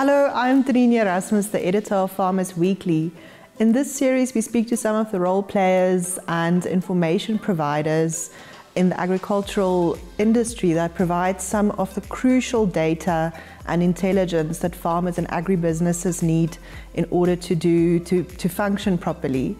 Hello, I'm Denene Erasmus, the editor of Farmers Weekly. In this series, we speak to some of the role players and information providers in the agricultural industry that provide some of the crucial data and intelligence that farmers and agribusinesses need in order to function properly.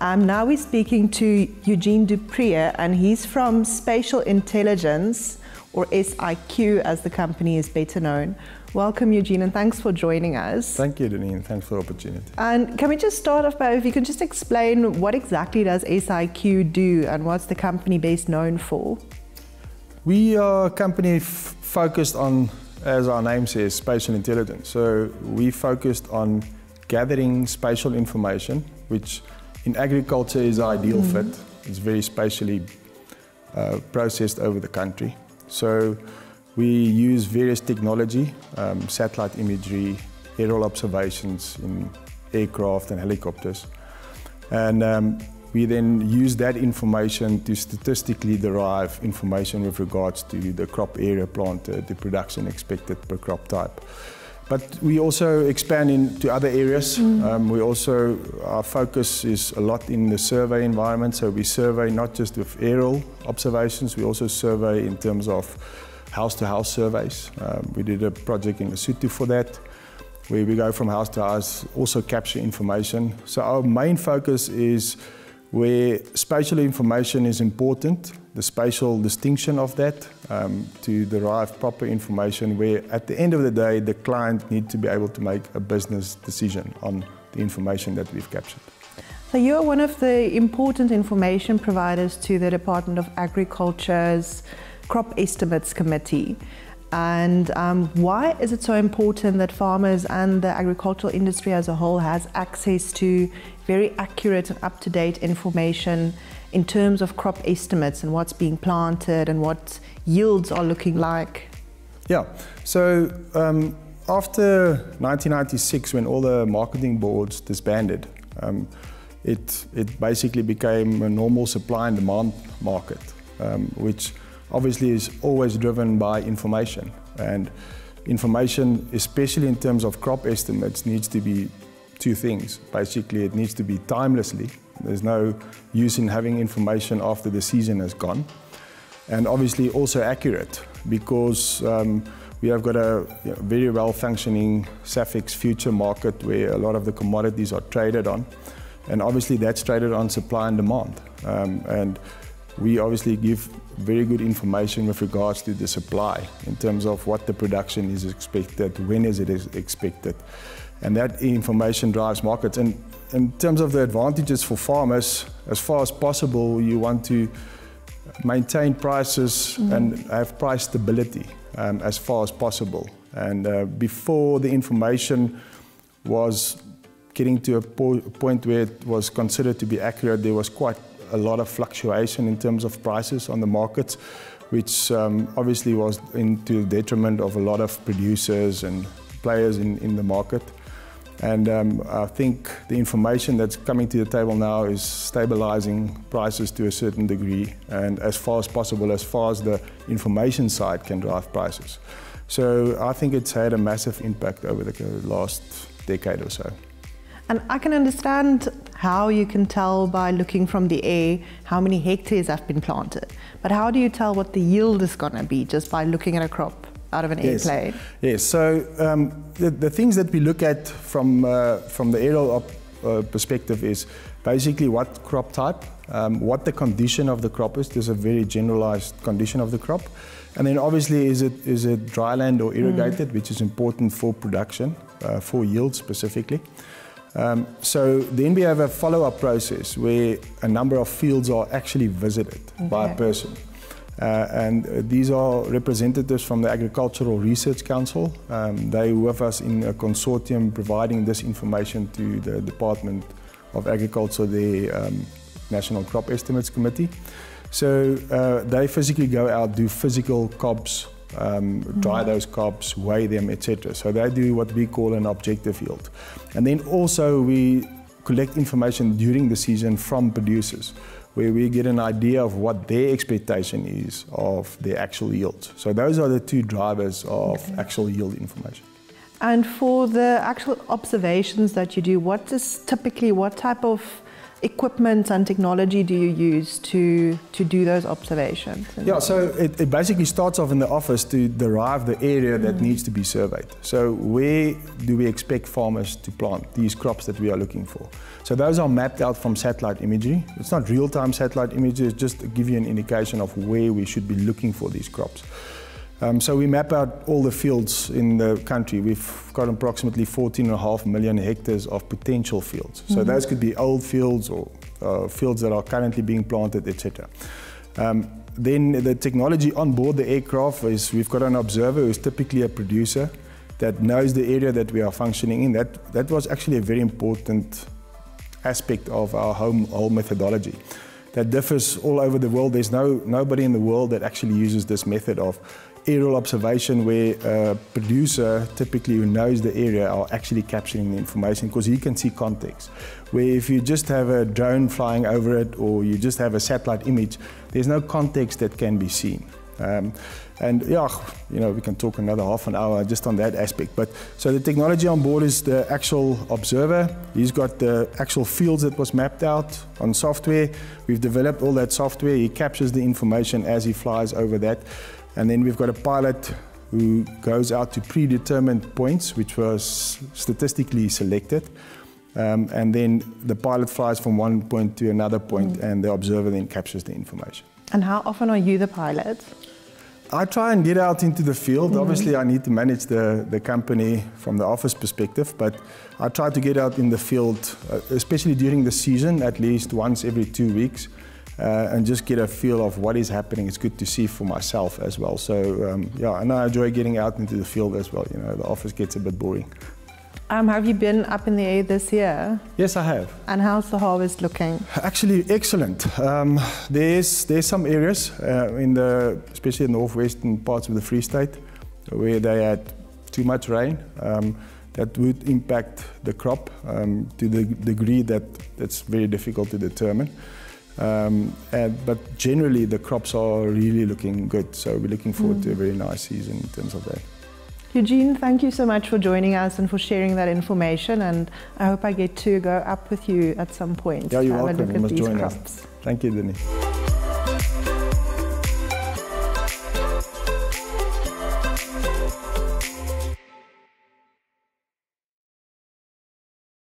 Now we're speaking to Eugene du Preez, and he's from Spatial Intelligence, or AceIQ as the company is better known. Welcome, Eugene, and thanks for joining us. Thank you, Denene. Thanks for the opportunity. And can we just start off by, if you can just explain what exactly does AceIQ do and what's the company best known for? We are a company focused on, as our name says, spatial intelligence. So we focused on gathering spatial information, which in agriculture is the ideal fit. It's very spatially processed over the country. So we use various technology, satellite imagery, aerial observations in aircraft and helicopters. And we then use that information to statistically derive information with regards to the crop area planted, the production expected per crop type. But we also expand into other areas. Our focus is a lot in the survey environment. So we survey not just with aerial observations, we also survey in terms of house-to-house surveys. We did a project in Lesotho for that, where we go from house to house, also capture information. So our main focus is where spatial information is important, the spatial distinction of that, to derive proper information, where at the end of the day, the client needs to be able to make a business decision on the information that we've captured. So you're one of the important information providers to the Department of Agriculture's Crop Estimates Committee. And why is it so important that farmers and the agricultural industry as a whole has access to very accurate and up-to-date information in terms of crop estimates and what's being planted and what yields are looking like? Yeah, so after 1996, when all the marketing boards disbanded, it basically became a normal supply and demand market, which obviously is always driven by information. And information, especially in terms of crop estimates, needs to be two things. Basically, it needs to be timelessly. There's no use in having information after the season has gone. And obviously also accurate, because we have got a very well-functioning SAFEX future market where a lot of the commodities are traded on. And obviously that's traded on supply and demand. And we obviously give very good information with regards to the supply in terms of what the production is expected, when is it expected. And that information drives markets. And in terms of the advantages for farmers, as far as possible, you want to maintain prices and have price stability as far as possible. And before the information was getting to a point where it was considered to be accurate, there was quite a lot of fluctuation in terms of prices on the markets, which obviously was into the detriment of a lot of producers and players in the market. And I think the information that's coming to the table now is stabilizing prices to a certain degree, and as far as possible, as far as the information side can drive prices. So I think it's had a massive impact over the last decade or so. And I can understand how you can tell by looking from the air how many hectares have been planted. But how do you tell what the yield is going to be just by looking at a crop out of an airplane? Yes, so the things that we look at from the aerial perspective is basically what crop type, what the condition of the crop is. There's a very generalized condition of the crop. And then obviously is it dryland or irrigated, which is important for production, for yield specifically. So then we have a follow-up process where a number of fields are actually visited by a person. And these are representatives from the Agricultural Research Council. They with us in a consortium providing this information to the Department of Agriculture, the National Crop Estimates Committee. So they physically go out, do physical cobs, dry those cobs, weigh them, etc. So they do what we call an objective yield. And then also we collect information during the season from producers, where we get an idea of what their expectation is of their actual yield. So those are the two drivers of actual yield information. And for the actual observations that you do, what type of equipment and technology do you use to do those observations? Yeah, so it basically starts off in the office to derive the area that needs to be surveyed. So where do we expect farmers to plant these crops that we are looking for? So those are mapped out from satellite imagery. It's not real-time satellite imagery, it's just to give you an indication of where we should be looking for these crops. So we map out all the fields in the country. We've got approximately 14.5 million hectares of potential fields. So those could be old fields or fields that are currently being planted, etc. Then the technology on board the aircraft is we've got an observer who's typically a producer that knows the area that we are functioning in. That was actually a very important aspect of our whole methodology. That differs all over the world. There's nobody in the world that actually uses this method of aerial observation where a producer, typically who knows the area, are actually capturing the information because he can see context. Where if you just have a drone flying over it or you just have a satellite image, there's no context that can be seen. And yeah, you know, we can talk another half an hour just on that aspect. But so the technology on board is the actual observer. He's got the actual fields that was mapped out on software. We've developed all that software. He captures the information as he flies over that. And then we've got a pilot who goes out to predetermined points, which was statistically selected. And then the pilot flies from one point to another point, and the observer then captures the information. And how often are you the pilot? I try and get out into the field. Obviously, I need to manage the company from the office perspective, but I try to get out in the field, especially during the season, at least once every 2 weeks, and just get a feel of what is happening. It's good to see for myself as well. So, yeah, and I enjoy getting out into the field as well. You know, the office gets a bit boring. Have you been up in the air this year? Yes, I have. And how's the harvest looking? Actually, excellent. There's some areas, especially in the northwestern parts of the Free State, where they had too much rain. That would impact the crop to the degree that it's very difficult to determine. But generally, the crops are really looking good. So we're looking forward to a very nice season in terms of that. Eugene, thank you so much for joining us and for sharing that information, and I hope I get to go up with you at some point. Yeah, you're to have welcome. a look You at must these join crops. us. Thank you, Denene.